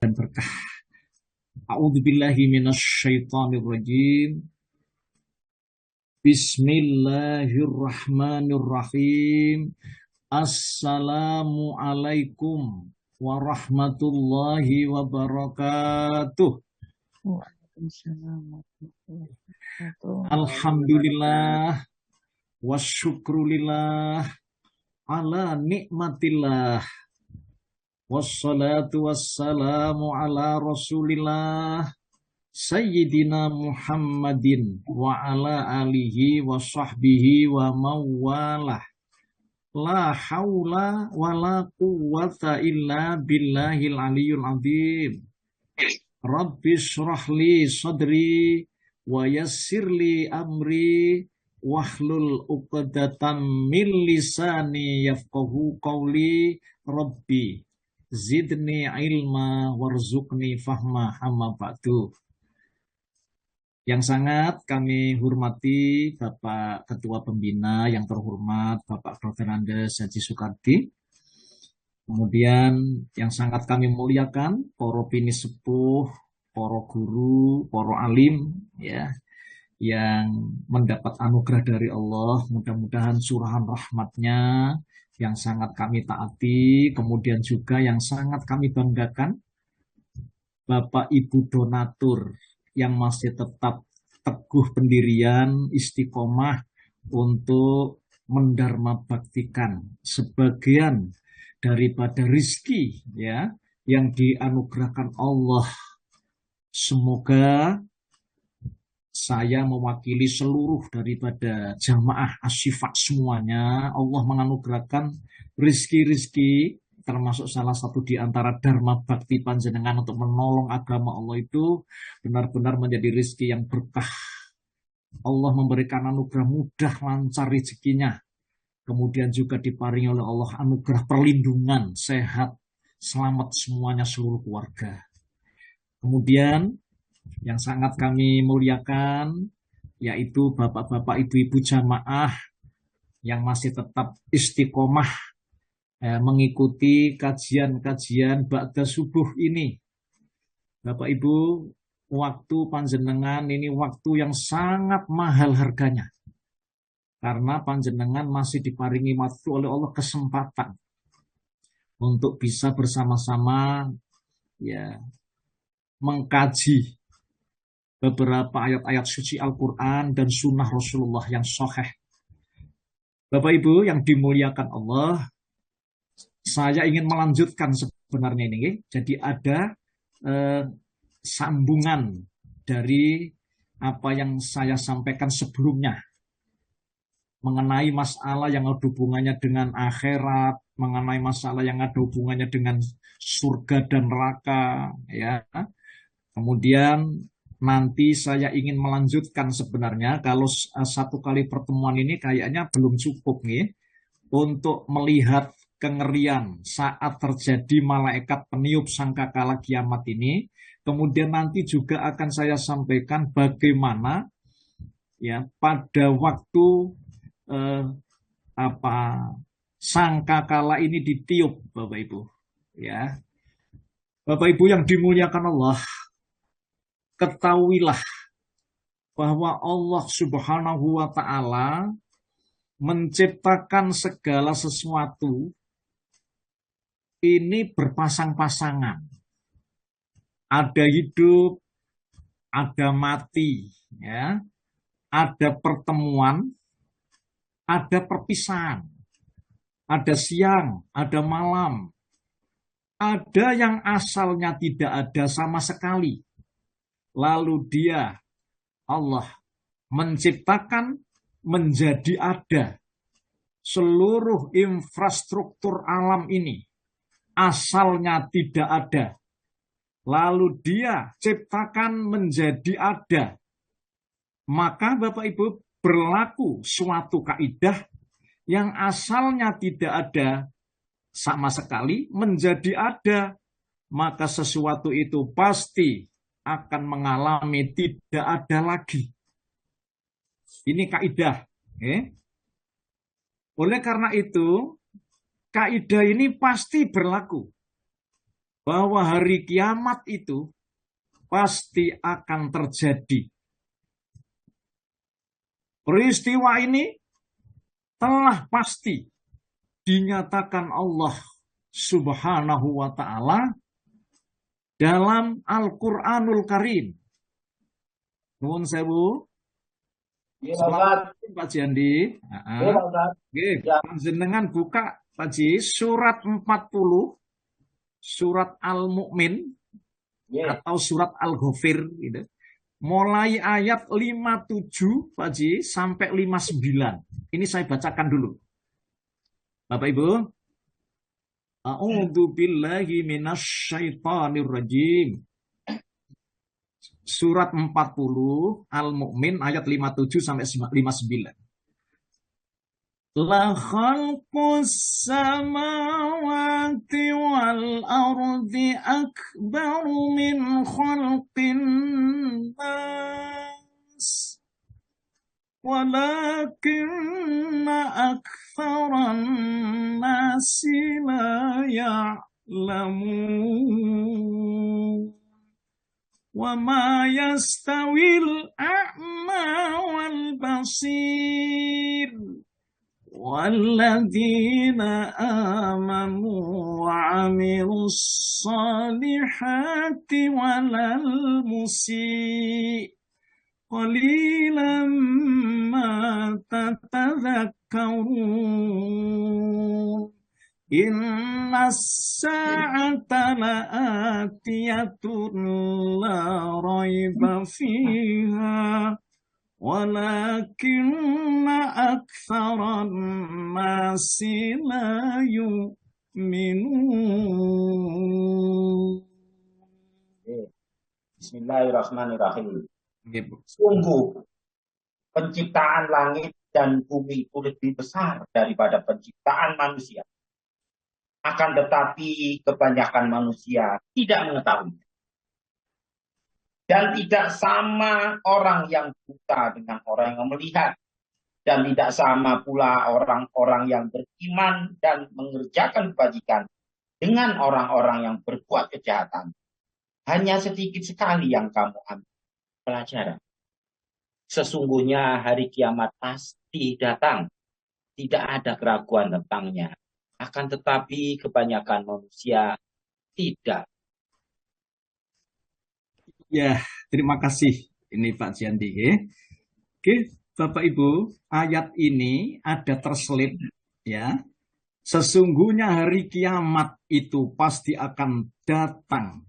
dan berkah. A'udzubillahi minasyaitonirrajim. Bismillahirrahmanirrahim. Assalamualaikum warahmatullahi wabarakatuh. Waalaikumsalam warahmatullahi wabarakatuh. Alhamdulillah wasyukrulillah ala nikmatillah wassalatu wassalamu ala rasulillah Sayyidina Muhammadin wa ala alihi wa sahbihi wa mawalah. La haula wa la quwwata illa billahil aliyyil azim. Rabbi shrah li sadri wa yassir li amri wahlul uqdatam min lisani yafqahu qawli. Rabbi zidni ilma warzuqni fahma amma ba'du. Yang sangat kami hormati Bapak Ketua Pembina yang terhormat Bapak Dr. Andes Haji Soekardi. Kemudian yang sangat kami muliakan para pini sepuh, para guru, para alim ya yang mendapat anugerah dari Allah, mudah-mudahan curahan rahmatnya yang sangat kami taati, kemudian juga yang sangat kami banggakan Bapak Ibu donatur yang masih tetap teguh pendirian, istiqomah untuk mendarma baktikan sebagian daripada rizki ya yang dianugerahkan Allah. Semoga saya mewakili seluruh daripada jamaah asyifat semuanya, Allah menganugerahkan rizki-rizki termasuk salah satu di antara dharma bakti panjenengan untuk menolong agama Allah itu benar-benar menjadi rizki yang berkah. Allah memberikan anugerah mudah lancar rezekinya. Kemudian juga diparingi oleh Allah anugerah perlindungan, sehat, selamat semuanya seluruh keluarga. Kemudian yang sangat kami muliakan yaitu bapak-bapak, ibu-ibu jamaah yang masih tetap istiqomah mengikuti kajian-kajian ba'da subuh ini. Bapak Ibu, waktu panjenengan ini waktu yang sangat mahal harganya. Karena panjenengan masih diparingi waktu oleh Allah kesempatan untuk bisa bersama-sama ya mengkaji beberapa ayat-ayat suci Al-Quran dan sunnah Rasulullah yang sahih. Bapak Ibu yang dimuliakan Allah, saya ingin melanjutkan sebenarnya ini. Jadi ada sambungan dari apa yang saya sampaikan sebelumnya mengenai masalah yang ada hubungannya dengan akhirat, mengenai masalah yang ada hubungannya dengan surga dan neraka, ya. Kemudian nanti saya ingin melanjutkan sebenarnya kalau satu kali pertemuan ini kayaknya belum cukup nih untuk melihat kengerian saat terjadi malaikat peniup sangkakala kiamat ini. Kemudian nanti juga akan saya sampaikan bagaimana ya pada waktu sangkakala ini ditiup, Bapak Ibu. Ya, Bapak Ibu yang dimuliakan Allah, ketahuilah bahwa Allah Subhanahu wa Ta'ala menciptakan segala sesuatu ini berpasang-pasangan. Ada hidup, ada mati, ya. Ada pertemuan, ada perpisahan. Ada siang, ada malam. Ada yang asalnya tidak ada sama sekali. Lalu dia, Allah, menciptakan menjadi ada. Seluruh infrastruktur alam ini asalnya tidak ada. Lalu dia ciptakan menjadi ada. Maka Bapak Ibu berlaku suatu kaidah yang asalnya tidak ada sama sekali menjadi ada. Maka sesuatu itu pasti akan mengalami tidak ada lagi. Ini kaidah. Oleh karena itu, kaidah ini pasti berlaku. bahwa hari kiamat itu pasti akan terjadi. Peristiwa ini telah pasti dinyatakan Allah Subhanahu wa Ta'ala dalam Al-Qur'anul Karim. Nuwun sewu. Selamat Pak Jandi. Panjenengan buka Pak Ji surat 40 surat Al-Mu'min atau surat Al-Ghafir gitu. Mulai ayat 57 Pak Ji sampai 59. Ini saya bacakan dulu. Bapak Ibu. A'udzu billahi minasyaitonir rajim. Surat 40 Al-Mu'min ayat 57 sampai 59. La khalqus samawati wal ardi akbaru min khalqin nas walakinna aktsaran nasi la ya'lamun. وَمَا يَسْتَوِي الْأَعْمَى وَالْبَصِيرُ وَالَّذِينَ آمَنُوا وَعَمِلُوا الصَّالِحَاتِ وَلَا الْمُسِيءُ قَلِيلًا مَا تَتَذَكَّرُونَ Inna sa'ata la'atiyatun la raiba fiha walakinna aktsaran nasi la yu'minun. Bismillahirrahmanirrahim. Sungguh penciptaan langit dan bumi itu lebih besar daripada penciptaan manusia. Akan tetapi kebanyakan manusia tidak mengetahui. Dan tidak sama orang yang buta dengan orang yang melihat. Dan tidak sama pula orang-orang yang beriman dan mengerjakan kebajikan dengan orang-orang yang berbuat kejahatan. Hanya sedikit sekali yang kamu ambil pelajaran. Sesungguhnya hari kiamat pasti datang. Tidak ada keraguan tentangnya. Akan tetapi kebanyakan manusia tidak. Ya, terima kasih. Ini Pak Jandi. Oke, Bapak Ibu, ayat ini ada terselip ya. Sesungguhnya hari kiamat itu pasti akan datang.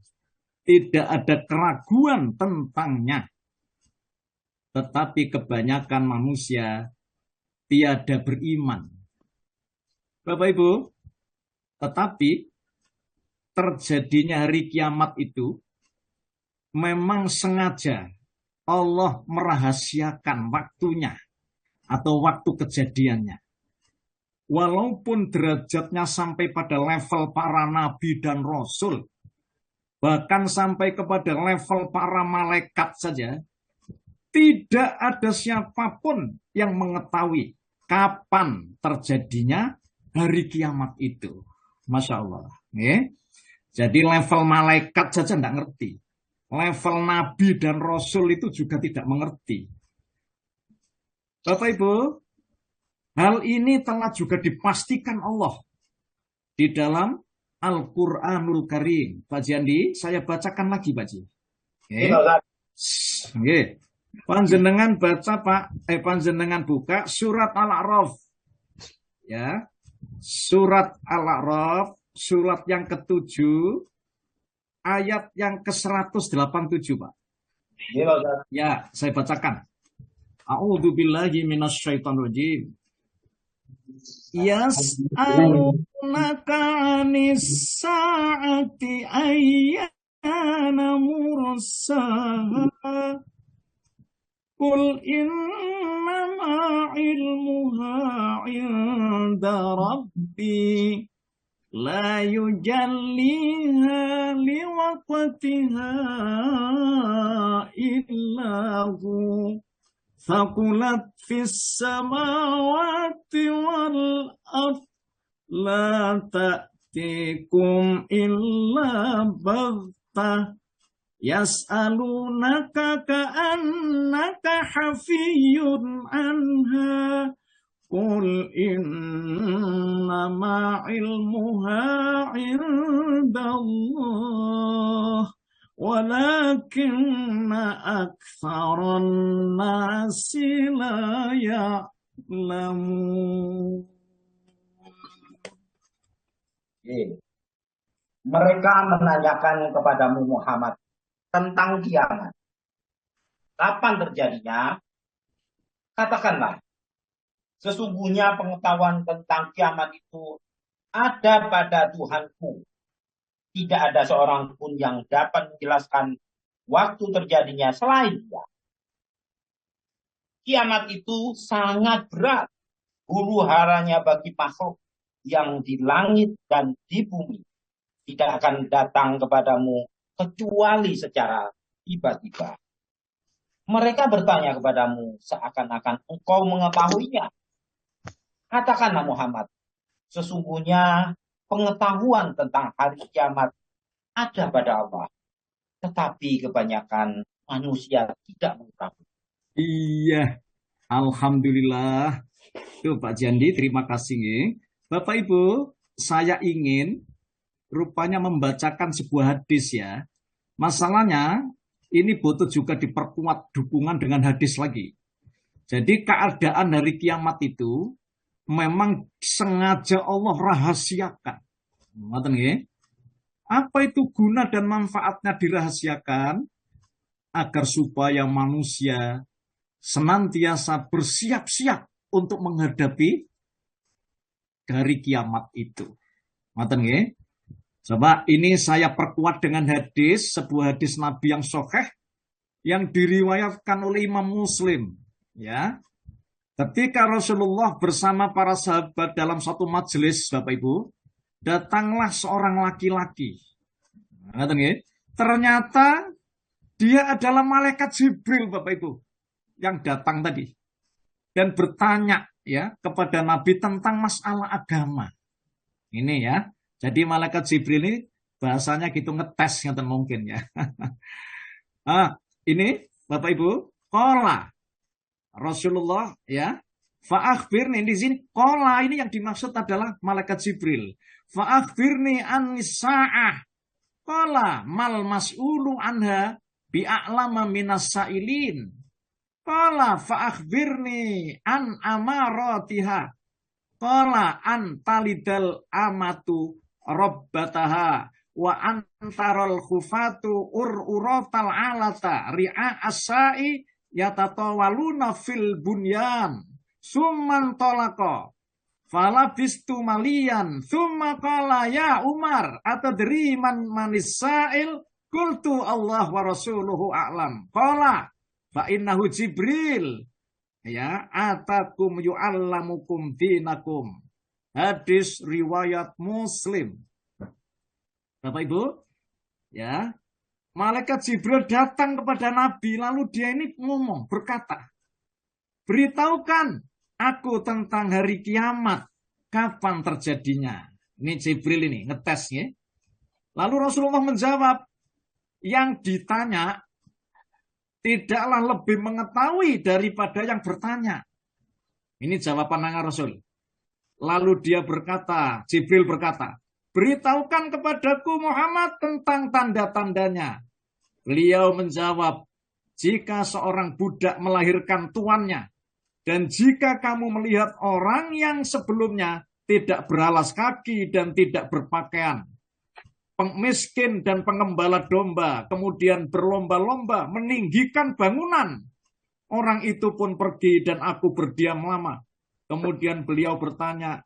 Tidak ada keraguan tentangnya. Tetapi kebanyakan manusia tiada beriman. Bapak Ibu, tetapi terjadinya hari kiamat itu memang sengaja Allah merahasiakan waktunya atau waktu kejadiannya. Walaupun derajatnya sampai pada level para nabi dan rasul, bahkan sampai kepada level para malaikat saja, tidak ada siapapun yang mengetahui kapan terjadinya hari kiamat itu. Masya Allah. Jadi level malaikat saja tidak ngerti. Level nabi dan rasul itu juga tidak mengerti. Bapak Ibu, hal ini telah juga dipastikan Allah di dalam Al-Qur'anul Karim. Pak Jandi, saya bacakan lagi Pak Ji. Panjenengan baca Pak, panjenengan buka surat Al-A'raf. Ya. Surat Al-A'raf, surat yang ke-7, ayat yang ke-187, Pak. Ya, saya bacakan. A'udzu billahi minasyaitonir rajim. Yas'alunaka 'anis sa'ati ayyana mursaha. Qul innama ilmuha 'inda rabbi la yujalliha liwaqtiha illa hu thaqulat fis samawati wal ardh la يأتيكم إلا بغتة يسألونك كأنك حفي عنها قل إنما علمها عند الله ولكن أكثر الناس لا يعلمون. Mereka menanyakan kepadamu Muhammad tentang kiamat. Kapan terjadinya? Katakanlah, sesungguhnya pengetahuan tentang kiamat itu ada pada Tuhanku. Tidak ada seorang pun yang dapat menjelaskan waktu terjadinya selain Dia. Kiamat itu sangat berat, huru haranya bagi makhluk yang di langit dan di bumi. Tidak akan datang kepadamu kecuali secara tiba-tiba. Mereka bertanya kepadamu seakan-akan engkau mengetahuinya. Katakanlah Muhammad, sesungguhnya pengetahuan tentang hari kiamat ada pada Allah. Tetapi kebanyakan manusia tidak mengetahui. Iya, alhamdulillah. Tuh Pak Jandi, terima kasih. Bapak Ibu, saya ingin rupanya membacakan sebuah hadis ya. Masalahnya ini butuh juga diperkuat dukungan dengan hadis lagi. Jadi keadaan dari kiamat itu memang sengaja Allah rahasiakan. Ngoten nggih? Apa itu guna dan manfaatnya dirahasiakan? Agar supaya manusia senantiasa bersiap-siap untuk menghadapi dari kiamat itu. Ngoten nggih? Coba ini saya perkuat dengan hadis, sebuah hadis Nabi yang sahih yang diriwayatkan oleh Imam Muslim, ya. Ketika Rasulullah bersama para sahabat dalam satu majelis, Bapak Ibu, datanglah seorang laki-laki. Ternyata dia adalah malaikat Jibril, Bapak Ibu, yang datang tadi dan bertanya ya kepada Nabi tentang masalah agama. Ini ya. Jadi malaikat Jibril ini bahasanya gitu ngetes ngeten mungkin ya. Ini Bapak Ibu, qala Rasulullah ya. Fa'akhbirni di sini qala ini yang dimaksud adalah malaikat Jibril. Fa'akhbirni an-sa'ah. Qala mal mas'ulu anha bi'a'lama minas sa'ilin. Qala fa'akhbirni an amaratiha. Qala an talidal amatu rabbataha wa antaral khufatu uratal alata ri'a asai yatatawaluna fil bunyan summan tolako falabistu malian summa qala ya Umar atadri man manisail qultu Allah wa rasuluhu a'lam qala fa innahu Jibril ya atakum yu'allamukum dinakum. Hadis riwayat Muslim. Bapak Ibu, ya, malaikat Jibril datang kepada Nabi, lalu dia ini ngomong, berkata, beritahukan aku tentang hari kiamat, kapan terjadinya. Ini Jibril ini, ngetes ya. Lalu Rasulullah menjawab, yang ditanya tidaklah lebih mengetahui daripada yang bertanya. Ini jawaban Rasul. Lalu dia berkata, Jibril berkata, beritahukan kepadaku Muhammad tentang tanda-tandanya. Beliau menjawab, jika seorang budak melahirkan tuannya, dan jika kamu melihat orang yang sebelumnya tidak beralas kaki dan tidak berpakaian, miskin dan pengembala domba, kemudian berlomba-lomba meninggikan bangunan, orang itu pun pergi dan aku berdiam lama. Kemudian beliau bertanya,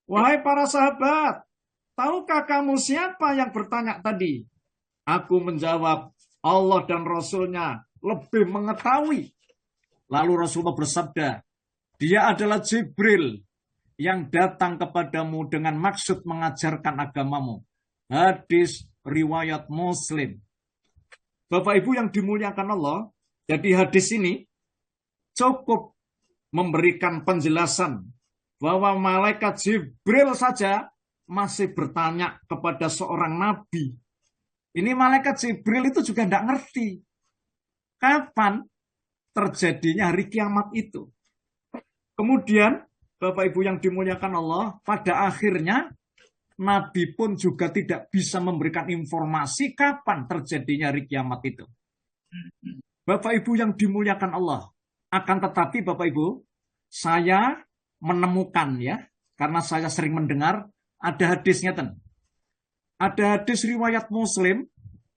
wahai para sahabat, tahukah kamu siapa yang bertanya tadi? Aku menjawab, Allah dan Rasulnya lebih mengetahui. Lalu Rasulullah bersabda, dia adalah Jibril yang datang kepadamu dengan maksud mengajarkan agamamu. Hadis riwayat Muslim. Bapak Ibu yang dimuliakan Allah, jadi hadis ini cukup memberikan penjelasan bahwa malaikat Jibril saja masih bertanya kepada seorang nabi. Ini malaikat Jibril itu juga tidak ngerti kapan terjadinya hari kiamat itu. Kemudian, Bapak Ibu yang dimuliakan Allah, pada akhirnya Nabi pun juga tidak bisa memberikan informasi kapan terjadinya hari kiamat itu. Bapak Ibu yang dimuliakan Allah, akan tetapi Bapak Ibu, saya menemukan ya, karena saya sering mendengar ada hadisnya ten. Ada hadis riwayat Muslim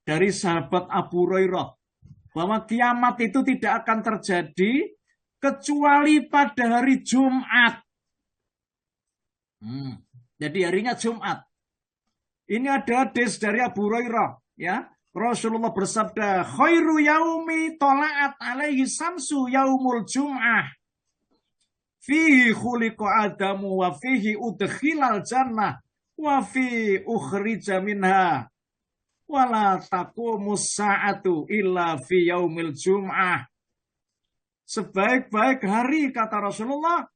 dari sahabat Abu Hurairah bahwa kiamat itu tidak akan terjadi kecuali pada hari Jumat. Jadi harinya Jumat. Ini ada hadis dari Abu Hurairah, ya. Rasulullah bersabda, "Khairu yaumi tola'at alaihi samsu yaumul Jum'ah. Fihi khuliqa Adamu wa fihi udkhilal jannah wa fi ukhrija minha. Wala taqumus sa'atu illa fi yaumil Jum'ah." Sebaik-baik hari, kata Rasulullah,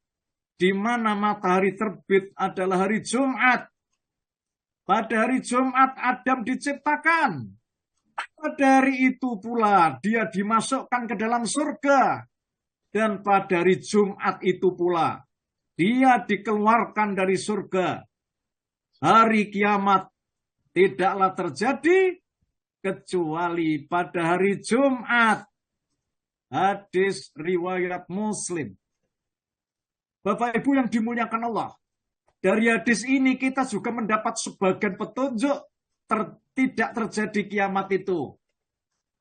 di mana matahari terbit adalah hari Jumat. Pada hari Jumat Adam diciptakan. Pada hari itu pula dia dimasukkan ke dalam surga. Dan pada hari Jumat itu pula dia dikeluarkan dari surga. Hari kiamat tidaklah terjadi kecuali pada hari Jumat. Hadis riwayat Muslim. Bapak Ibu yang dimuliakan Allah, dari hadis ini kita juga mendapat sebagian petunjuk tidak terjadi kiamat itu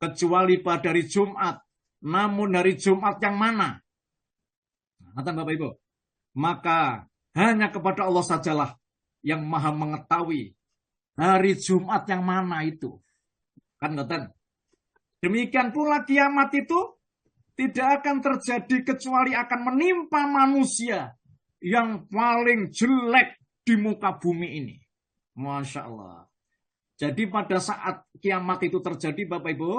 kecuali pada hari Jumat. Namun hari Jumat yang mana? Kata Bapak Ibu, maka hanya kepada Allah sajalah yang maha mengetahui hari Jumat yang mana itu. Kan ngoten. Demikian pula kiamat itu tidak akan terjadi kecuali akan menimpa manusia yang paling jelek di muka bumi ini. Masya Allah. Jadi pada saat kiamat itu terjadi, Bapak Ibu,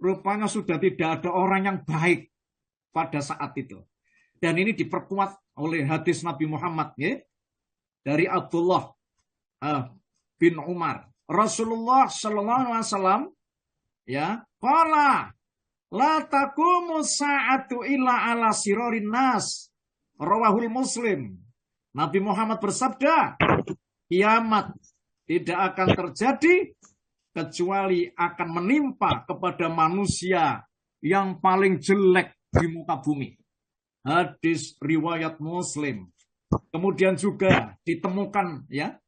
rupanya sudah tidak ada orang yang baik pada saat itu. Dan ini diperkuat oleh hadis Nabi Muhammad ya, dari Abdullah bin Umar. Rasulullah Shallallahu Alaihi Wasallam ya, qala la taqumu sa'atu illa ala sirorin nas. Rawahul Muslim. Nabi Muhammad bersabda, kiamat tidak akan terjadi kecuali akan menimpa kepada manusia yang paling jelek di muka bumi. Hadis riwayat Muslim. Kemudian juga ditemukan ya,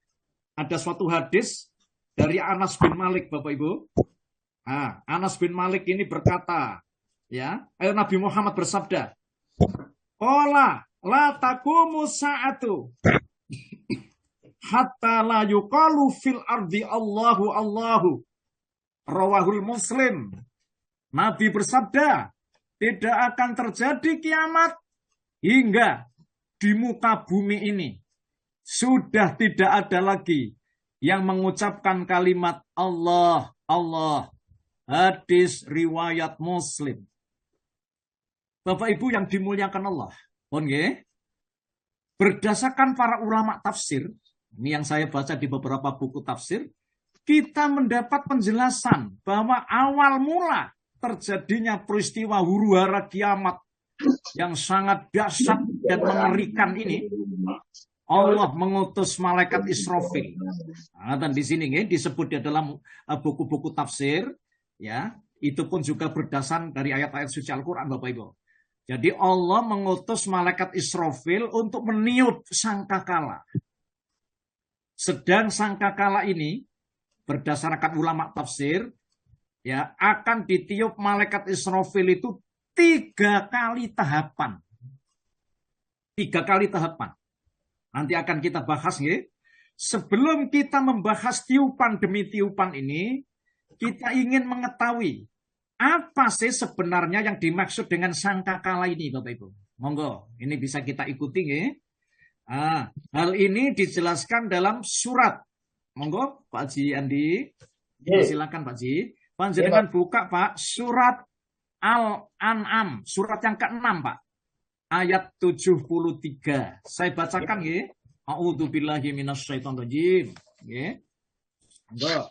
ada suatu hadis dari Anas bin Malik, Bapak Ibu. Anas bin Malik ini berkata, ya, Nabi Muhammad bersabda, qala la taqumu sa'atu hatta la yuqalu fil ardi Allahu Allahu. Rawahul Muslim. Nabi bersabda, tidak akan terjadi kiamat hingga di muka bumi ini sudah tidak ada lagi yang mengucapkan kalimat Allah, Allah. Hadis riwayat Muslim. Bapak Ibu yang dimuliakan Allah. Berdasarkan para ulama tafsir, ini yang saya baca di beberapa buku tafsir, kita mendapat penjelasan bahwa awal mula terjadinya peristiwa huru-hara kiamat yang sangat dahsyat dan mengerikan ini, Allah mengutus malaikat Israfil. Dan di sini disebut di dalam buku-buku tafsir, ya, itu pun juga berdasar dari ayat-ayat suci Al-Quran, Bapak Ibu. Jadi Allah mengutus malaikat Israfil untuk meniup sangkakala. Sedang sangkakala ini, berdasarkan ulama tafsir, ya, akan ditiup malaikat Israfil itu 3 kali tahapan. 3 kali tahapan. Nanti akan kita bahas, ya. Sebelum kita membahas tiupan demi tiupan ini, kita ingin mengetahui apa sih sebenarnya yang dimaksud dengan sangkakala ini, Bapak Ibu. Monggo, ini bisa kita ikuti, ya. Hal ini dijelaskan dalam surat. Monggo, Pak Haji Andi. Silakan, Pak Haji. Panjenengan buka, Pak, surat Al-An'am, surat yang ke-6, Pak. Ayat 73. Saya bacakan, ya. A'udzubillahi minasyaitonirrajim. Nggih. Monggo.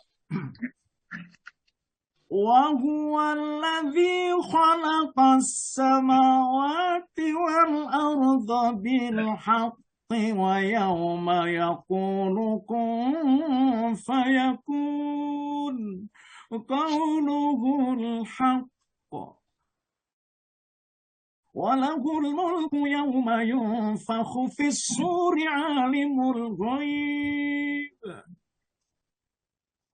Wa huwallazi khalaqas samawati wal arda bil haqqi wa yawma yaqulu kun fayakun qawluhul haqq wa lahul mulku yawma yunfakhu fis suri alimul ghaib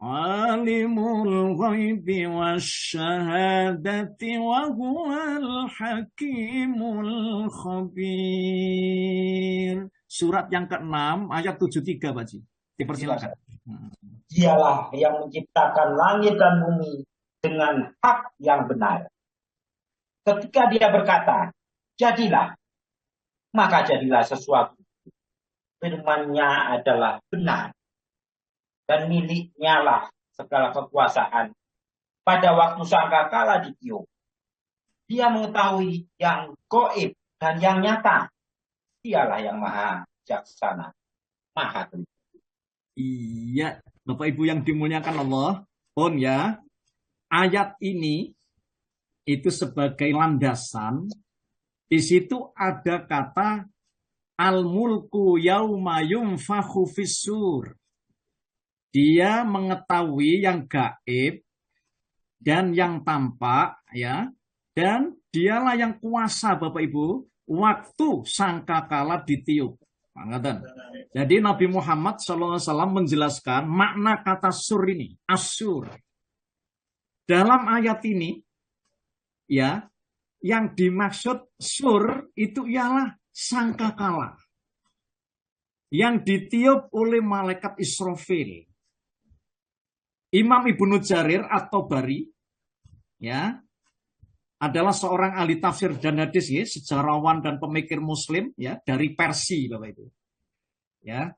Alimul ghaibi wasyahadati wa huwal hakimul khabir. Surat yang ke-6 ayat 73, Pak Ji. Dipersilakan. Dialah yang menciptakan langit dan bumi dengan hak yang benar. Ketika dia berkata, jadilah, maka jadilah sesuatu. Firman-Nya adalah benar. Dan miliknya lah segala kekuasaan. Pada waktu sangkakala ditiup, dia mengetahui yang gaib dan yang nyata. Dialah yang maha bijaksana, maha teliti. Iya, Bapak Ibu yang dimuliakan Allah, ya, ayat ini itu sebagai landasan. Di situ ada kata al-mulku yauma yunfakhu fis-sur. Dia mengetahui yang gaib dan yang tampak, ya, dan dialah yang kuasa, Bapak Ibu, waktu sangkakala ditiup. Jadi Nabi Muhammad SAW menjelaskan makna kata sur ini, asur. Dalam ayat ini, ya, yang dimaksud sur itu ialah sangkakala yang ditiup oleh malaikat Israfil. Imam Ibnu Jarir at-Tabari, ya, adalah seorang ahli tafsir dan hadis, ya, sejarawan dan pemikir Muslim, ya, dari Persia, Bapak Ibu, ya,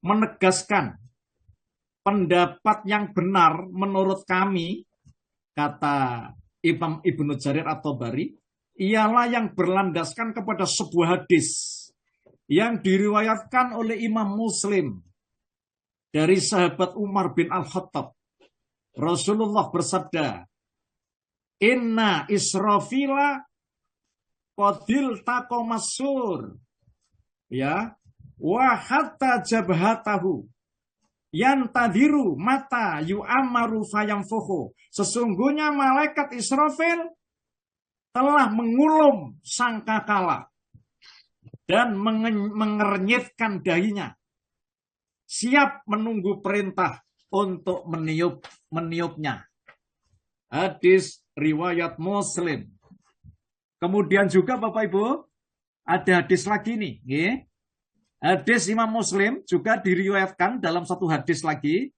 menegaskan pendapat yang benar menurut kami, kata Imam Ibnu Jarir at-Tabari, ialah yang berlandaskan kepada sebuah hadis yang diriwayatkan oleh Imam Muslim dari sahabat Umar bin Al-Khattab. Rasulullah bersabda, Inna Israfila qadil taqomasur, ya, wa hatta jabhatahu yantadiru mata yu'amaru fayamfuhu. Sesungguhnya malaikat Israfil telah mengulum sangkakala dan mengernyitkan dahinya, siap menunggu perintah untuk meniupnya. Hadis riwayat Muslim. Kemudian juga Bapak Ibu, ada hadis lagi nih, ya. Hadis Imam Muslim juga diriwayatkan dalam satu hadis lagi.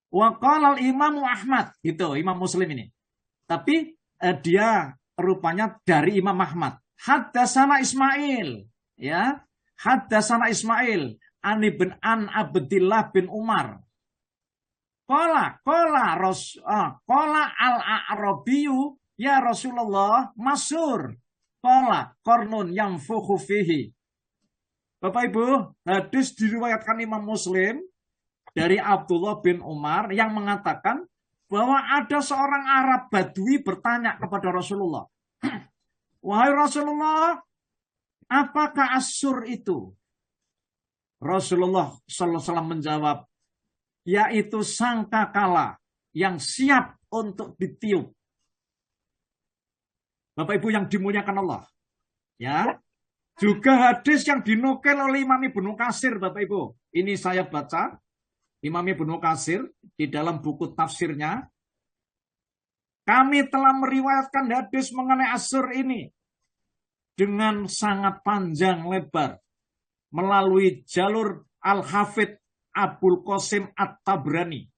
Wa qala al-Imam Ahmad, gitu, Imam Muslim ini. Tapi dia rupanya dari Imam Ahmad. Haddatsana Ismail, ya. Haddatsana Ismail an Abdillah bin Umar. Qala al-A'rabiyyu ya Rasulullah masur. Qala qarnun yanfukhu fihi. Bapak Ibu, hadis diriwayatkan Imam Muslim dari Abdullah bin Umar yang mengatakan bahwa ada seorang Arab Badui bertanya kepada Rasulullah, wahai Rasulullah, apakah asur itu? Rasulullah SAW menjawab, yaitu sangkakala yang siap untuk ditiup. Bapak Ibu yang dimuliakan Allah, ya. Juga hadis yang dinukil oleh Imam Ibnu Katsir, Bapak Ibu. Ini saya baca Imam Ibnu Katsir di dalam buku tafsirnya. Kami telah meriwayatkan hadis mengenai asur ini dengan sangat panjang lebar melalui jalur Al-Hafidh Abul Qasim At-Tabrani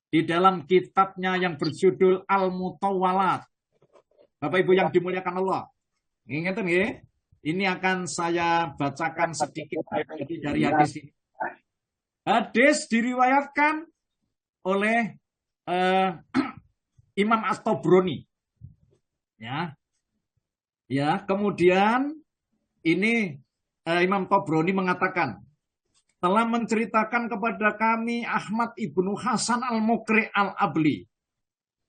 di dalam kitabnya yang berjudul Al-Mutawwalat. Bapak Ibu yang dimuliakan Allah, ingatkan ya, ini akan saya bacakan sedikit lagi dari hadis ini. Hadis diriwayatkan oleh Imam At-Tabrani, ya, ya. Kemudian ini Imam Tabrani mengatakan, telah menceritakan kepada kami Ahmad ibnu Hasan al-Mukri al-Abli,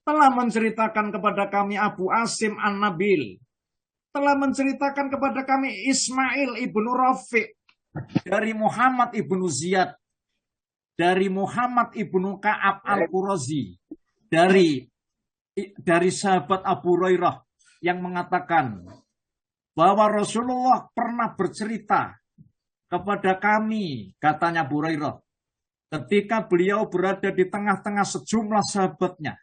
telah menceritakan kepada kami Abu Asim an-Nabil, telah menceritakan kepada kami Ismail ibnu Rafiq dari Muhammad ibnu Ziyad, dari Muhammad ibnu Ka'ab al-Qurazi, dari sahabat Abu Hurairah yang mengatakan bahwa Rasulullah pernah bercerita kepada kami, katanya Abu Hurairah, ketika beliau berada di tengah-tengah sejumlah sahabatnya.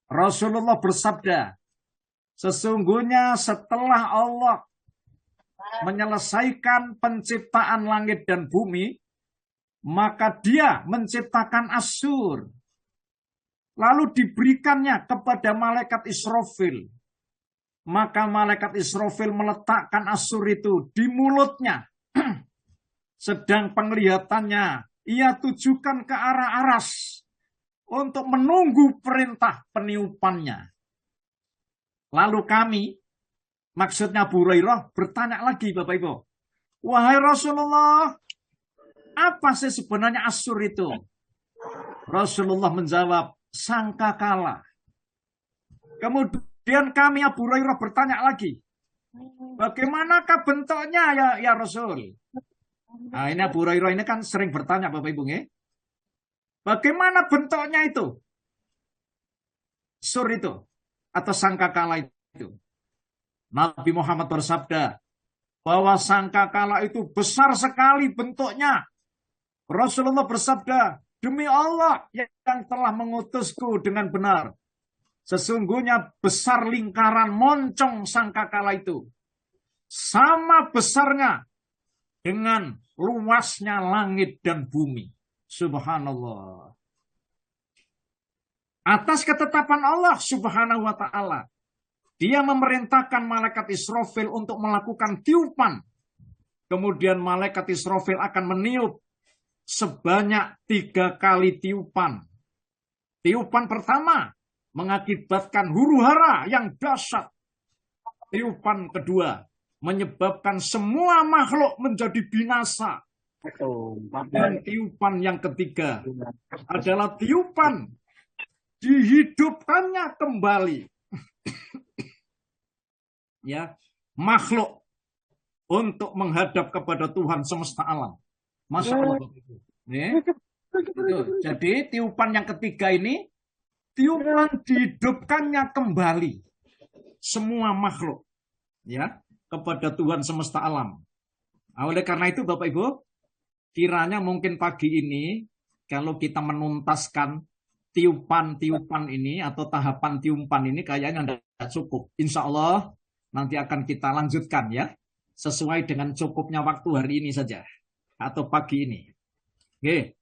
Rasulullah bersabda, sesungguhnya setelah Allah menyelesaikan penciptaan langit dan bumi, maka dia menciptakan Asyur. Lalu diberikannya kepada malaikat Israfil. Maka malaikat Israfil meletakkan Asyur itu di mulutnya. Sedang penglihatannya ia tujukan ke arah aras untuk menunggu perintah peniupannya. Lalu kami, maksudnya Abu Hurairah, bertanya lagi Bapak Ibu. Wahai Rasulullah, apa sih sebenarnya Asyur itu? Rasulullah menjawab, sangkakala. Kemudian kami Abu Hurairah bertanya lagi, bagaimanakah bentuknya ya Rasul? Nah, ini Abu Hurairah ini kan sering bertanya Bapak Ibu ya. Bagaimana bentuknya itu? Sur itu atau sangkakala itu. Nabi Muhammad bersabda bahwa sangkakala itu besar sekali bentuknya. Rasulullah bersabda, demi Allah yang telah mengutusku dengan benar. Sesungguhnya besar lingkaran moncong sangkakala itu. Sama besarnya dengan luasnya langit dan bumi. Subhanallah. Atas ketetapan Allah subhanahu wa ta'ala, dia memerintahkan malaikat Israfil untuk melakukan tiupan. Kemudian malaikat Israfil akan meniup sebanyak 3 kali tiupan. Tiupan pertama mengakibatkan huru-hara yang dahsyat. Tiupan kedua menyebabkan semua makhluk menjadi binasa. Dan tiupan yang ketiga adalah tiupan dihidupkannya kembali ya makhluk untuk menghadap kepada Tuhan semesta alam. Masya Allah. Jadi tiupan yang ketiga ini tiupan dihidupkannya kembali semua makhluk ya kepada Tuhan semesta alam. Nah, oleh karena itu Bapak Ibu, kiranya mungkin pagi ini kalau kita menuntaskan tiupan-tiupan ini atau tahapan tiupan ini kayaknya tidak cukup. Insya Allah nanti akan kita lanjutkan ya sesuai dengan cukupnya waktu hari ini saja atau pagi ini. Oke,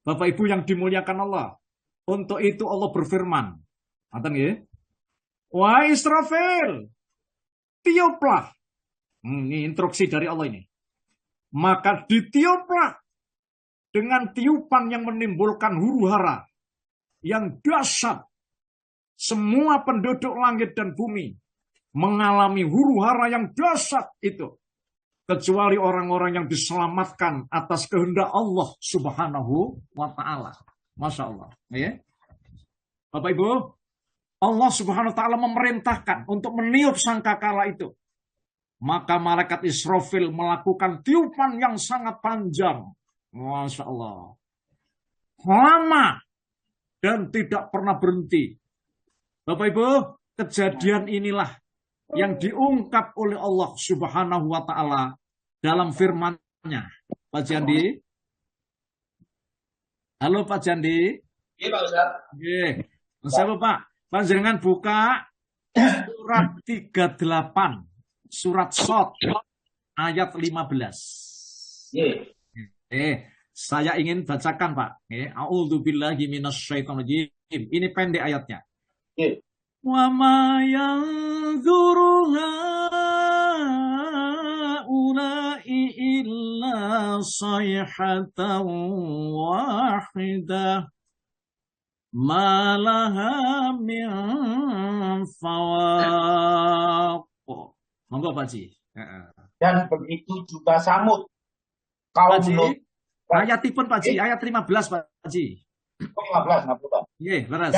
Bapak Ibu yang dimuliakan Allah. Untuk itu Allah berfirman, wahai Israfil, tiuplah. Ini instruksi dari Allah ini. Maka ditiuplah dengan tiupan yang menimbulkan huru-hara yang dahsyat. Semua penduduk langit dan bumi mengalami huru-hara yang dahsyat itu. Kecuali orang-orang yang diselamatkan atas kehendak Allah subhanahu wa ta'ala. Masya Allah. Ya. Bapak Ibu, Allah subhanahu wa ta'ala memerintahkan untuk meniup sangkakala itu. Maka malaikat Israfil melakukan tiupan yang sangat panjang. Masya Allah. Lama. Dan tidak pernah berhenti. Bapak Ibu, kejadian inilah yang diungkap oleh Allah subhanahu wa ta'ala dalam firman-Nya. Pak Jandi. Halo Pak Jandi. Iya Pak Ustaz. Oke. Saya Pak, panjenengan buka surat 38. Surat Shad ayat 15. Saya ingin bacakan Pak. A'udzubillahi minasyaitonirrajim. Ini pendek ayatnya. Wa ma yanzuru haula'i illa sayhatan wahidah ma laha min fawaq. Monggo Pak Ji. Dan begitu juga Samud. Pak kaum Ji, Lot. ayatipun Pak Ji, ayat 15 Pak Ji. 15, ngapunten. Nggih, leres.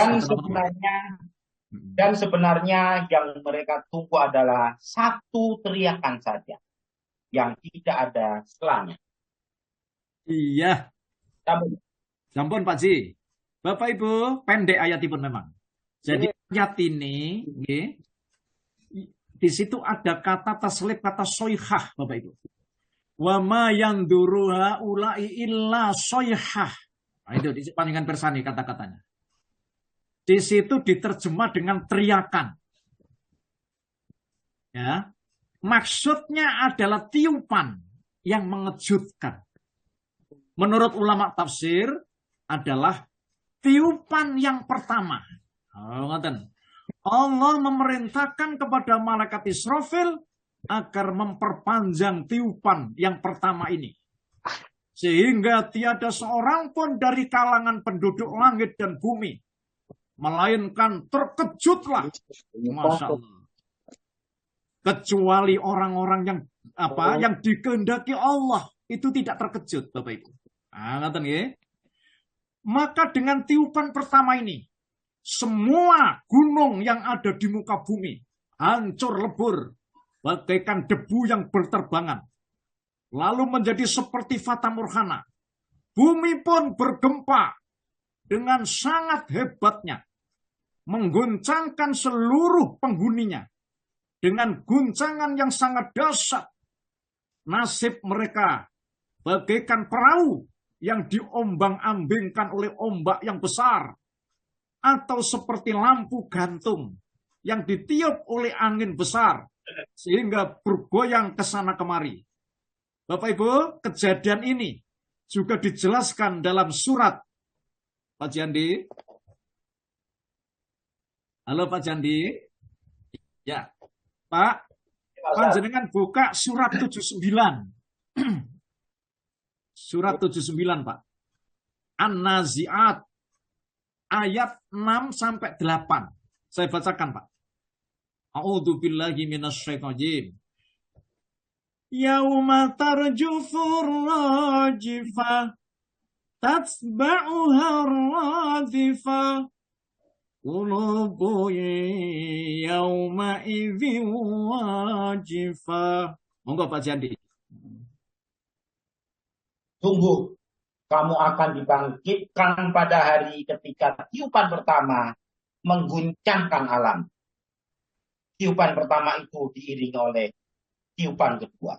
Dan sebenarnya yang mereka tunggu adalah satu teriakan saja yang tidak ada setelahnya. Iya. Sampun Pak Ji. Bapak Ibu, pendek ayatipun memang. Jadi ayat ini, nggih, di situ ada kata taslib, kata soihah, Bapak Ibu. Wa ma yanduru haula'i illa soihah. Nah, itu di Panjingan Persani kata-katanya. Di situ diterjemah dengan teriakan. Ya. Maksudnya adalah tiupan yang mengejutkan. Menurut ulama tafsir adalah tiupan yang pertama. Allah memerintahkan kepada malaikat Israfil agar memperpanjang tiupan yang pertama ini. Sehingga tiada seorang pun dari kalangan penduduk langit dan bumi. Melainkan terkejutlah. Masya Allah. Kecuali orang-orang yang dikehendaki Allah. Itu tidak terkejut, Bapak Ibu. Maka dengan tiupan pertama ini, semua gunung yang ada di muka bumi hancur lebur bagaikan debu yang berterbangan, lalu menjadi seperti fata morgana. Bumi pun bergempa dengan sangat hebatnya, mengguncangkan seluruh penghuninya dengan guncangan yang sangat dahsyat. Nasib mereka bagaikan perahu yang diombang-ambingkan oleh ombak yang besar, atau seperti lampu gantung yang ditiup oleh angin besar sehingga bergoyang ke sana kemari. Bapak Ibu, kejadian ini juga dijelaskan dalam surat Pak Jandi. Halo Pak Jandi. Ya, Pak, panjenengan buka surat 79. Surat 79, Pak. An-Nazi'at ayat 6 sampai 8. Saya bacakan, Pak. A'udzubillahi minasyaitonir rajim. Yauma tarjufur rajifah tatsba'uha radifah qulubu yauma idzin wajifah. Monggo Pak Jandi. Tunggu, kamu akan dibangkitkan pada hari ketika tiupan pertama mengguncangkan alam. Tiupan pertama itu diiringi oleh tiupan kedua.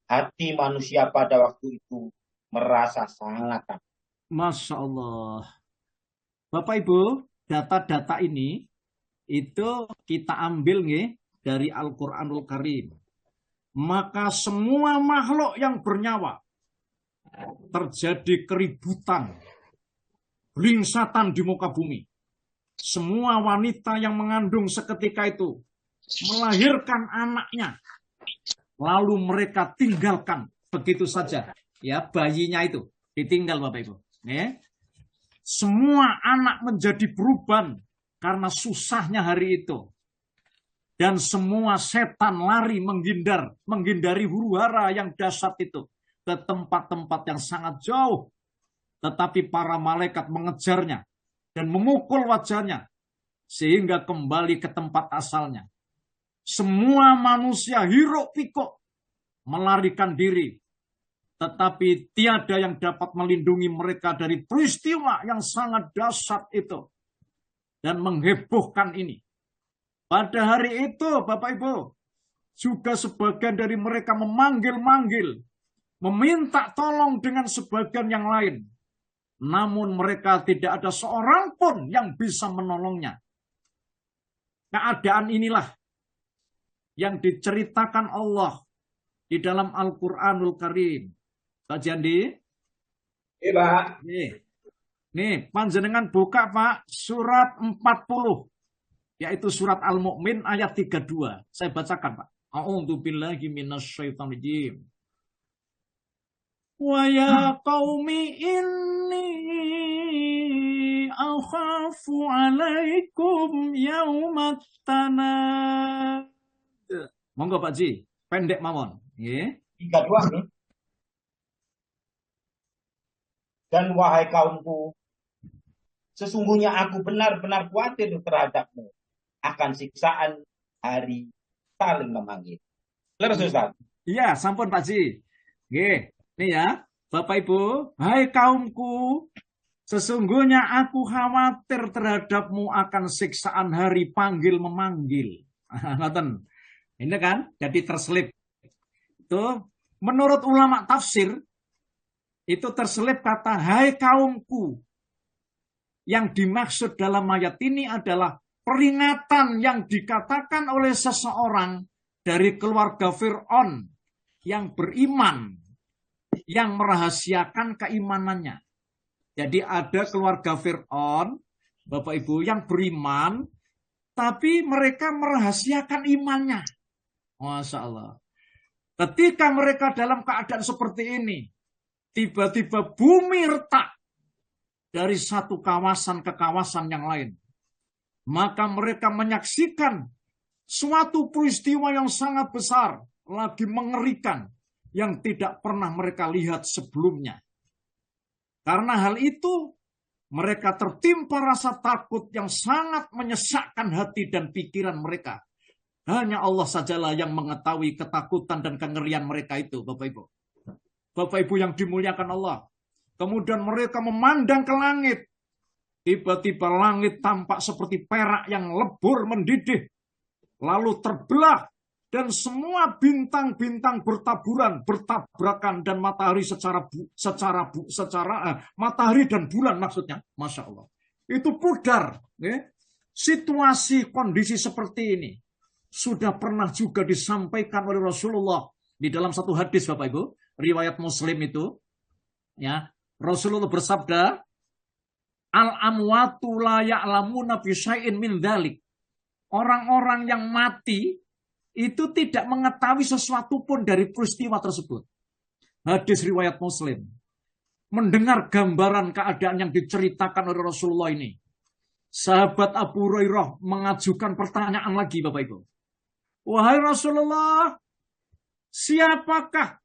Hati manusia pada waktu itu merasa sangat takut. Masya Allah. Bapak Ibu, data-data ini itu kita ambil nih dari Al-Quranul Karim. Maka semua makhluk yang bernyawa terjadi keributan, beringsatan di muka bumi. Semua wanita yang mengandung seketika itu melahirkan anaknya, lalu mereka tinggalkan begitu saja. Ya, bayinya itu ditinggal Bapak Ibu. Ya. Semua anak menjadi beruban karena susahnya hari itu. Dan semua setan lari menghindari huru-hara yang dahsyat itu ke tempat-tempat yang sangat jauh. Tetapi para malaikat mengejarnya dan memukul wajahnya sehingga kembali ke tempat asalnya. Semua manusia hiruk pikuk melarikan diri, tetapi tiada yang dapat melindungi mereka dari peristiwa yang sangat dahsyat itu dan menghebohkan ini. Pada hari itu, Bapak Ibu, juga sebagian dari mereka memanggil-manggil, meminta tolong dengan sebagian yang lain. Namun mereka tidak ada seorang pun yang bisa menolongnya. Keadaan inilah yang diceritakan Allah di dalam Al-Quranul Karim. Pak Jandi? Iya, Pak. Nih, panjenengan buka, Pak, surat 40. Yaitu surat Al-Mu'min ayat 32. Saya bacakan, Pak. A'udzubillahi minasyaitonir rajim. Wa ya qaumi inni akhafu alaikum yaumat tanad. Monggo Pak Ji, pendek mawon. Nggih. 32 nih. Dan wahai kaumku, sesungguhnya aku benar-benar khawatir terhadapmu akan siksaan hari saling memanggil. Leres Ustaz. Iya, sampun Pak Ji. Nggih, ini ya, Bapak Ibu, hai kaumku, sesungguhnya aku khawatir terhadapmu akan siksaan hari panggil memanggil. Ngoten. Ini kan jadi terselip. Itu menurut ulama tafsir itu terselip kata hai kaumku. Yang dimaksud dalam ayat ini adalah peringatan yang dikatakan oleh seseorang dari keluarga Fir'aun yang beriman, yang merahasiakan keimanannya. Jadi ada keluarga Fir'aun, Bapak Ibu, yang beriman, tapi mereka merahasiakan imannya. Masya Allah. Ketika mereka dalam keadaan seperti ini, tiba-tiba bumi retak dari satu kawasan ke kawasan yang lain. Maka mereka menyaksikan suatu peristiwa yang sangat besar, lagi mengerikan, yang tidak pernah mereka lihat sebelumnya. Karena hal itu, mereka tertimpa rasa takut yang sangat menyesakkan hati dan pikiran mereka. Hanya Allah sajalah yang mengetahui ketakutan dan kengerian mereka itu, Bapak Ibu. Bapak Ibu yang dimuliakan Allah. Kemudian mereka memandang ke langit. Tiba-tiba langit tampak seperti perak yang lebur mendidih. Lalu terbelah. Dan semua bintang-bintang bertaburan, bertabrakan. Dan matahari matahari dan bulan maksudnya. Masya Allah. Itu pudar. Ya. Situasi kondisi seperti ini sudah pernah juga disampaikan oleh Rasulullah. Di dalam satu hadis Bapak Ibu. Riwayat Muslim itu. Ya. Rasulullah bersabda, al-amwatu la ya'lamuna fi syai'in min dzalik. Orang-orang yang mati itu tidak mengetahui sesuatu pun dari peristiwa tersebut. Hadis riwayat Muslim. Mendengar gambaran keadaan yang diceritakan oleh Rasulullah ini, sahabat Abu Hurairah mengajukan pertanyaan lagi, Bapak Ibu. Wahai Rasulullah, siapakah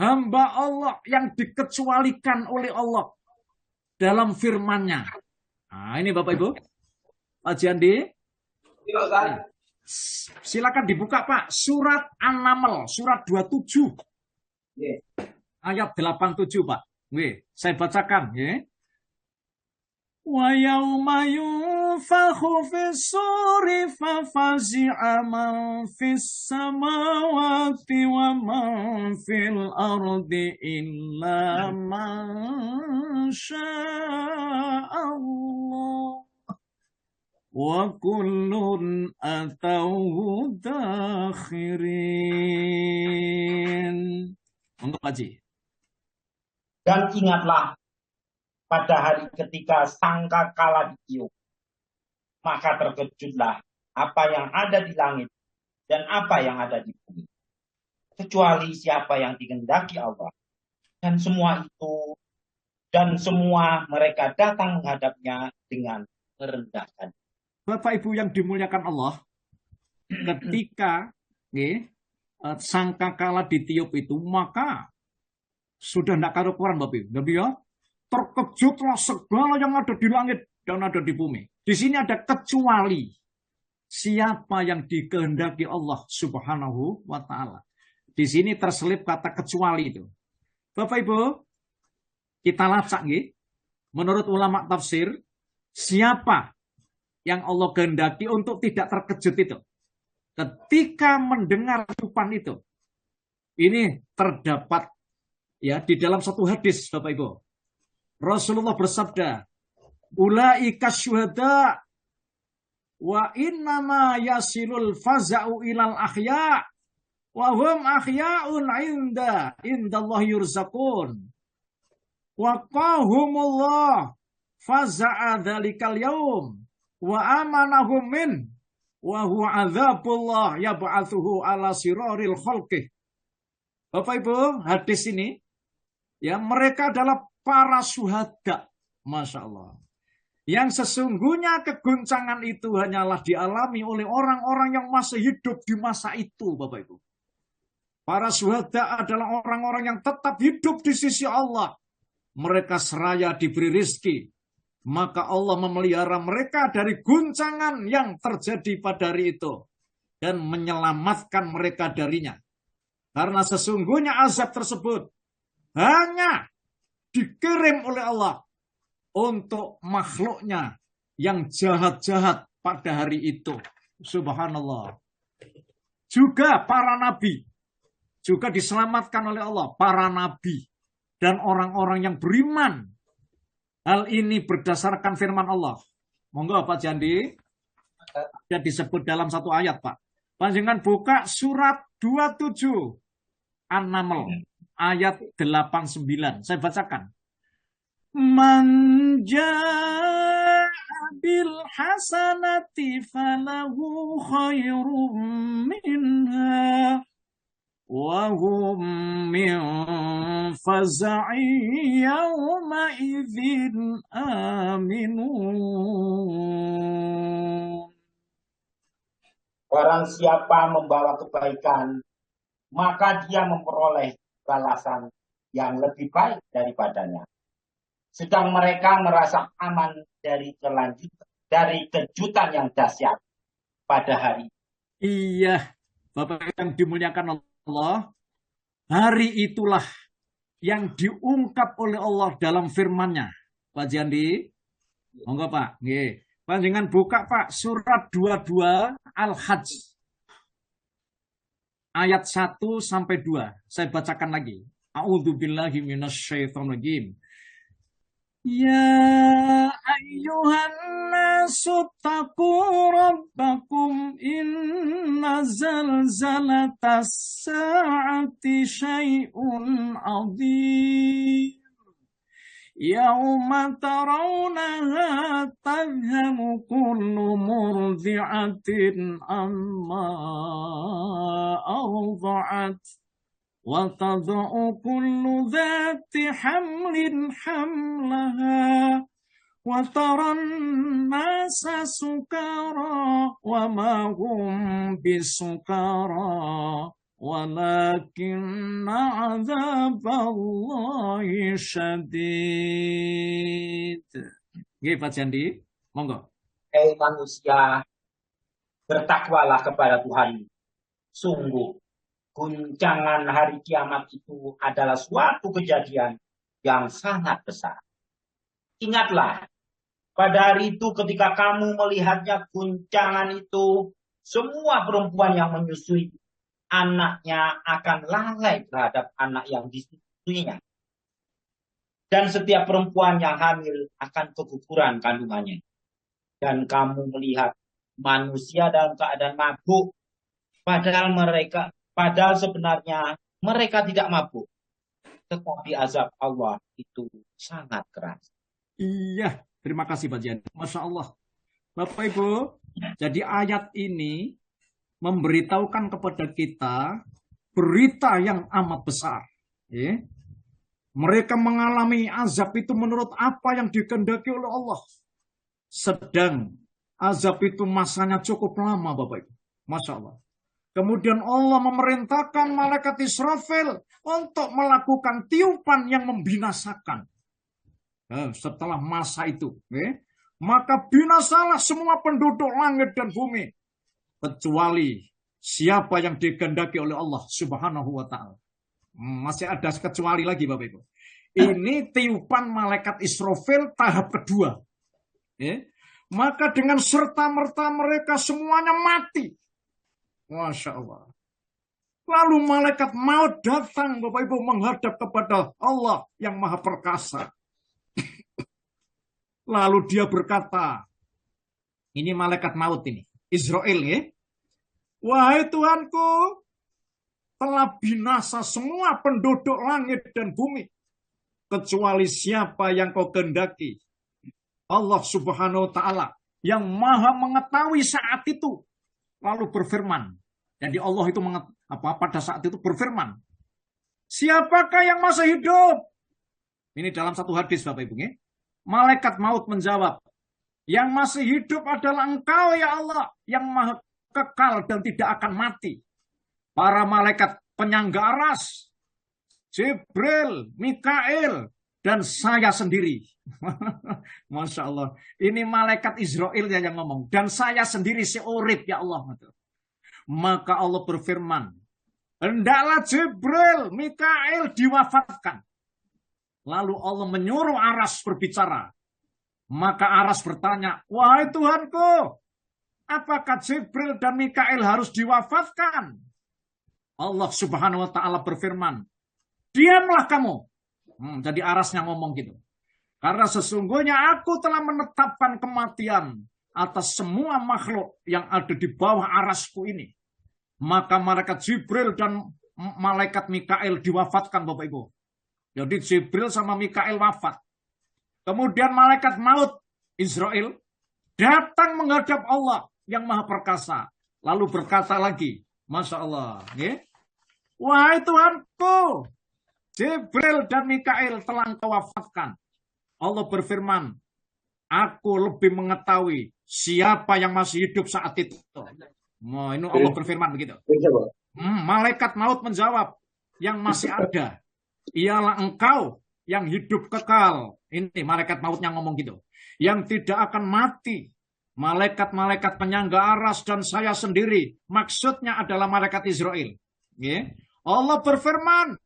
hamba Allah yang dikecualikan oleh Allah dalam firman-Nya? Nah, ini Bapak Ibu. Pak Jandi. Silakan dibuka Pak. Surat An-Naml, surat 27. Ayat 87 Pak. Saya bacakan. Wa yauma yunfakhu fis-suri fafazi'a man fis-samawati wa man fil ardi illa man sya'allah wa kullun atauhu dakhirin. Untuk Haji. Dan ingatlah pada hari ketika sangkakala ditiup, maka terkejutlah apa yang ada di langit dan apa yang ada di bumi, kecuali siapa yang dikehendaki Allah. Dan semua itu dan semua mereka datang menghadapnya dengan merendahkan. Bapak Ibu yang dimuliakan Allah, ketika sangkakala ditiup itu, maka sudah tidak karuan Bapak Ibu. Ya? Terkejutlah segala yang ada di langit dan ada di bumi. Di sini ada kecuali siapa yang dikehendaki Allah Subhanahu wa Ta'ala. Di sini terselip kata kecuali itu. Bapak Ibu, kita lacak nih. Menurut ulama tafsir, siapa yang Allah kehendaki untuk tidak terkejut itu? Ketika mendengar ucapan itu, ini terdapat ya di dalam satu hadis, Bapak Ibu. Rasulullah bersabda, ulaika syuhada wa innama yasilul faza'u ilal ahya wa hum ahya'un indallahi yurzaqun wa qahumullah faza'a dzalikal yaum wa amanahum min wa huwa adzabullah yab'atsuhu ala siraril khalqih. Bapak Ibu, hadis ini ya mereka adalah para syuhada, Masya Allah. Yang sesungguhnya keguncangan itu hanyalah dialami oleh orang-orang yang masih hidup di masa itu, Bapak Ibu. Para syuhada adalah orang-orang yang tetap hidup di sisi Allah mereka seraya diberi rizki, maka Allah memelihara mereka dari guncangan yang terjadi pada hari itu dan menyelamatkan mereka darinya. Karena sesungguhnya azab tersebut hanya dikirim oleh Allah untuk makhluknya yang jahat-jahat pada hari itu. Subhanallah. Juga para nabi juga diselamatkan oleh Allah, para nabi dan orang-orang yang beriman. Hal ini berdasarkan firman Allah. Monggo Pak Jandi, ada disebut dalam satu ayat Pak. Panjenengan buka surat 27 An-Naml ayat 89. Saya bacakan. Man jaa bil hasanati falahu khairum minha wa hum min faza'i yawma idzin aminun. Barang siapa membawa kebaikan, maka dia memperoleh balasan yang lebih baik daripadanya. Sedang mereka merasa aman dari kejutan yang dahsyat pada hari. Iya, Bapak yang dimuliakan Allah, hari itulah yang diungkap oleh Allah dalam firman-Nya. Pak Jandi, monggo Pak. Nggih. Panjenengan buka Pak surat 22 Al-Hajj ayat 1 sampai 2. Saya bacakan lagi. A'udzubillahi minasyaitonirrajim. Ya ayyuhan nasu taqu rabbakum inna zalzalatas sa'ati syai'un 'adzim. Yauma tarawnaha tadhhabu kullu murdi'atin amma arda'at wa tad'u kullu dhati hamlin hamlaha wa taran nasa sukara wa ma hum bisukara walakinna adzaballahi syadid. Nggih Pak Jandi, monggo. Hei manusia, bertakwalah kepada Tuhan. Sungguh, guncangan hari kiamat itu adalah suatu kejadian yang sangat besar. Ingatlah, pada hari itu ketika kamu melihatnya guncangan itu, semua perempuan yang menyusui anaknya akan lalai terhadap anak yang disusuinya. Dan setiap perempuan yang hamil akan keguguran kandungannya. Dan kamu melihat manusia dalam keadaan mabuk, padahal sebenarnya mereka tidak mabuk. Tetapi azab Allah itu sangat keras. Iya, terima kasih Pak Jandi. Masya Allah. Bapak Ibu, jadi ayat ini memberitahukan kepada kita berita yang amat besar. Ya. Mereka mengalami azab itu menurut apa yang dikehendaki oleh Allah. Sedang azab itu masanya cukup lama, Bapak Ibu. Masya Allah. Kemudian Allah memerintahkan malaikat Israfil untuk melakukan tiupan yang membinasakan. Setelah masa itu, maka binasalah semua penduduk langit dan bumi. Kecuali siapa yang dikehendaki oleh Allah Subhanahu wa ta'ala. Masih ada kecuali lagi Bapak Ibu. Ini tiupan malaikat Israfil tahap kedua. Maka dengan serta-merta mereka semuanya mati. Masya Allah. Lalu malaikat maut datang Bapak Ibu menghadap kepada Allah yang maha perkasa. Lalu dia berkata, ini malaikat maut ini. Israel ya. Wahai Tuhanku, telah binasa semua penduduk langit dan bumi. Kecuali siapa yang kau kehendaki. Allah Subhanahu wa ta'ala yang maha mengetahui saat itu. Lalu berfirman. Jadi Allah itu pada saat itu berfirman. Siapakah yang masih hidup? Ini dalam satu hadis Bapak Ibu. Malaikat maut menjawab. Yang masih hidup adalah Engkau ya Allah, yang maha kekal dan tidak akan mati. Para malaikat penyangga aras, Jibril, Mikail, dan saya sendiri. Masya Allah. Ini malaikat Israel yang ngomong. Dan saya sendiri si urip ya Allah. Maka Allah berfirman, hendaklah Jibril, Mikail diwafatkan. Lalu Allah menyuruh Aras berbicara. Maka Aras bertanya, wahai Tuhanku, apakah Jibril dan Mikail harus diwafatkan? Allah Subhanahu wa Ta'ala berfirman, diamlah kamu. Jadi Arasnya ngomong gitu. Karena sesungguhnya aku telah menetapkan kematian atas semua makhluk yang ada di bawah arasku ini. Maka malaikat Jibril dan malaikat Mikail diwafatkan, Bapak Ibu. Jadi Jibril sama Mikail wafat. Kemudian malaikat maut Israel datang menghadap Allah yang maha perkasa. Lalu berkata lagi, Masya Allah. Wahai Tuhanku, Jibril dan Mikail telah engkau wafatkan. Allah berfirman, aku lebih mengetahui siapa yang masih hidup saat itu. Nah, ini Allah berfirman begitu. Malaikat maut menjawab, yang masih ada ialah engkau yang hidup kekal. Ini malaikat mautnya ngomong gitu. Yang tidak akan mati. Malaikat-malaikat penyangga aras dan saya sendiri. Maksudnya adalah malaikat Israel. Allah berfirman,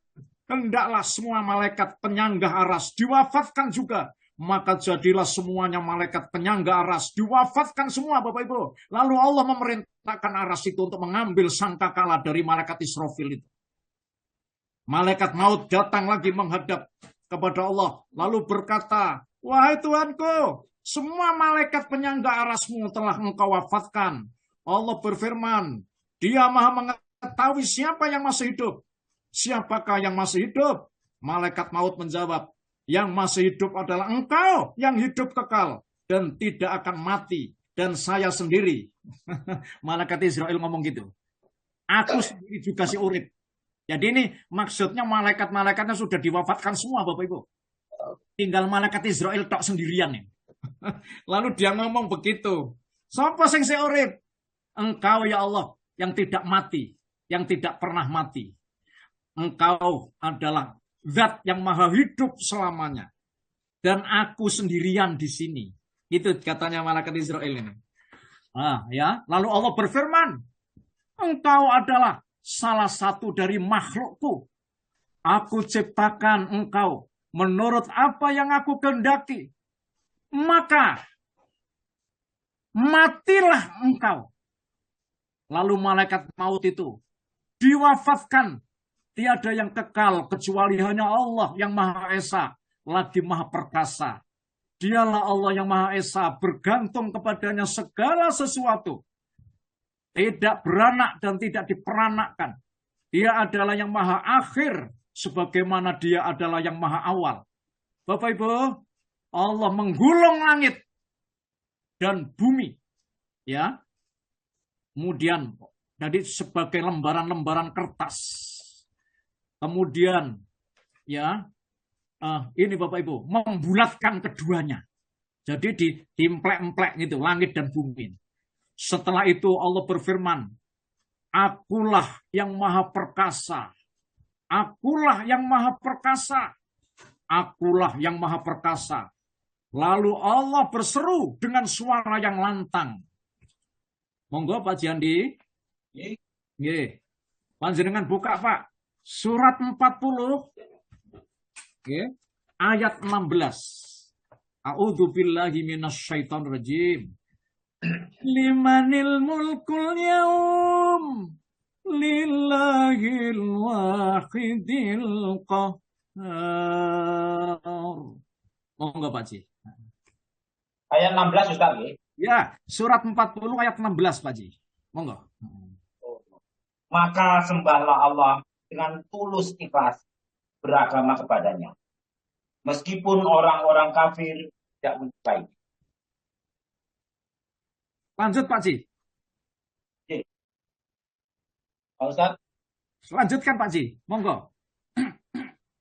hendaklah semua malaikat penyangga aras diwafatkan juga. Maka jadilah semuanya malaikat penyangga aras diwafatkan semua, Bapak Ibu. Lalu Allah memerintahkan aras itu untuk mengambil sangkakala dari malaikat Israfil itu. Malaikat maut datang lagi menghadap kepada Allah. Lalu berkata, wahai Tuhanku, semua malaikat penyangga arasmu telah engkau wafatkan. Allah berfirman, dia maha mengetahui siapa yang masih hidup. Siapakah yang masih hidup? Malaikat maut menjawab, yang masih hidup adalah engkau yang hidup kekal dan tidak akan mati. Dan saya sendiri. Malaikat Israel ngomong gitu. Aku sendiri juga si urip. Jadi ini maksudnya malaikat-malaikatnya sudah diwafatkan semua, Bapak Ibu. Tinggal malaikat Israel tok sendirian nih. Lalu dia ngomong begitu. Sapa sing si urip? Engkau ya Allah yang tidak mati, yang tidak pernah mati. Engkau adalah Zat yang maha hidup selamanya. Dan aku sendirian di sini. Itu katanya malaikat Israel ini. Ya. Lalu Allah berfirman, engkau adalah salah satu dari makhlukku. Aku ciptakan engkau menurut apa yang aku kehendaki. Maka matilah engkau. Lalu malaikat maut itu diwafatkan. Tiada yang kekal kecuali hanya Allah yang Maha Esa, lagi Maha Perkasa. Dialah Allah yang Maha Esa, bergantung kepadanya segala sesuatu. Tidak beranak dan tidak diperanakkan. Dia adalah yang Maha Akhir, sebagaimana dia adalah yang Maha Awal. Bapak Ibu, Allah menggulung langit dan bumi. Ya. Kemudian, jadi sebagai lembaran-lembaran kertas. Kemudian, ya, ini Bapak Ibu, membulatkan keduanya. Jadi diemplek-emplek gitu, langit dan bumi. Setelah itu Allah berfirman, akulah yang maha perkasa. Akulah yang maha perkasa. Akulah yang maha perkasa. Lalu Allah berseru dengan suara yang lantang. Monggo Pak Jandi. Nggih. Panjenengan buka Pak. Surat 40, ayat 16. A'udzu billahi minasyaitonir rajim. Limanil mulkul yaum lillahil wahidil qahhar. Monggo Pak Ji. Ayat 16 Ustaz ya. Ya, surat 40 ayat 16 Pak Ji. Monggo. Maka sembahlah Allah dengan tulus ikhlas beragama kepadanya. Meskipun orang-orang kafir tidak menyukai. Lanjut Pak Ji. Pak Ustaz? Lanjutkan Pak Ji. Monggo.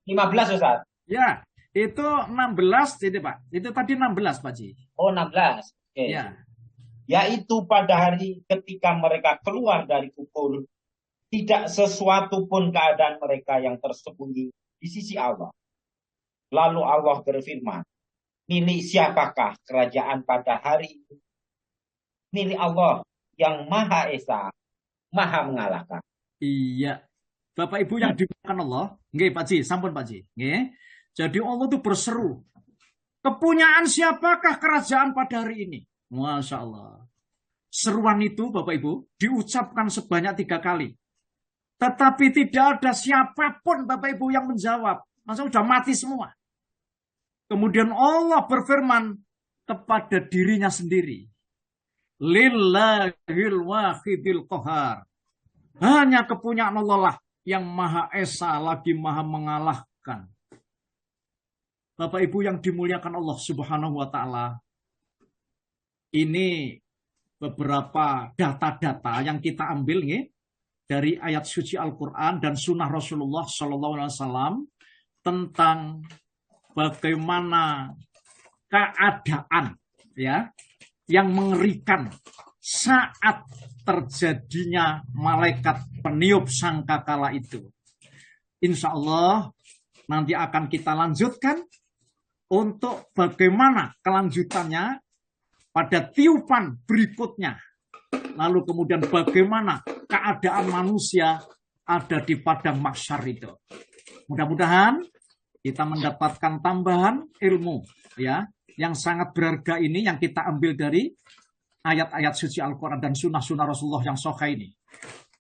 15 Ustaz. Ya, itu 16 itu Pak. Itu tadi 16 Pak Ji. Oh 16. Oke. Ya. Yaitu pada hari ketika mereka keluar dari kubur, tidak sesuatu pun keadaan mereka yang tersembunyi di sisi Allah. Lalu Allah berfirman, milik siapakah kerajaan pada hari itu? Milik Allah yang Maha Esa, Maha mengalahkan. Iya. Bapak Ibu yang dimuliakan Allah, nggih Pak Ji, sampun Pak Ji. Nggih. Jadi Allah itu berseru, kepunyaan siapakah kerajaan pada hari ini? Masya Allah. Seruan itu Bapak Ibu diucapkan sebanyak 3 kali. Tetapi tidak ada siapapun Bapak Ibu yang menjawab. Masa sudah mati semua. Kemudian Allah berfirman kepada dirinya sendiri. Lillahil wahidil qahar. Hanya kepunyaan Allah lah yang Maha Esa lagi Maha mengalahkan. Bapak Ibu yang dimuliakan Allah Subhanahu wa taala. Ini beberapa data-data yang kita ambil nih dari ayat suci Al-Qur'an dan sunnah Rasulullah SAW tentang bagaimana keadaan ya yang mengerikan saat terjadinya malaikat peniup sangkakala itu. Insya Allah nanti akan kita lanjutkan untuk bagaimana kelanjutannya pada tiupan berikutnya. Lalu kemudian bagaimana keadaan manusia ada di padang mahsyar itu. Mudah-mudahan kita mendapatkan tambahan ilmu ya yang sangat berharga ini yang kita ambil dari ayat-ayat suci Al-Quran dan sunnah-sunnah Rasulullah yang sahih ini.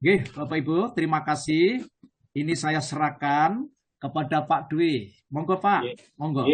Oke, Bapak Ibu, terima kasih. Ini saya serahkan kepada Pak Dwi. Monggo Pak, monggo.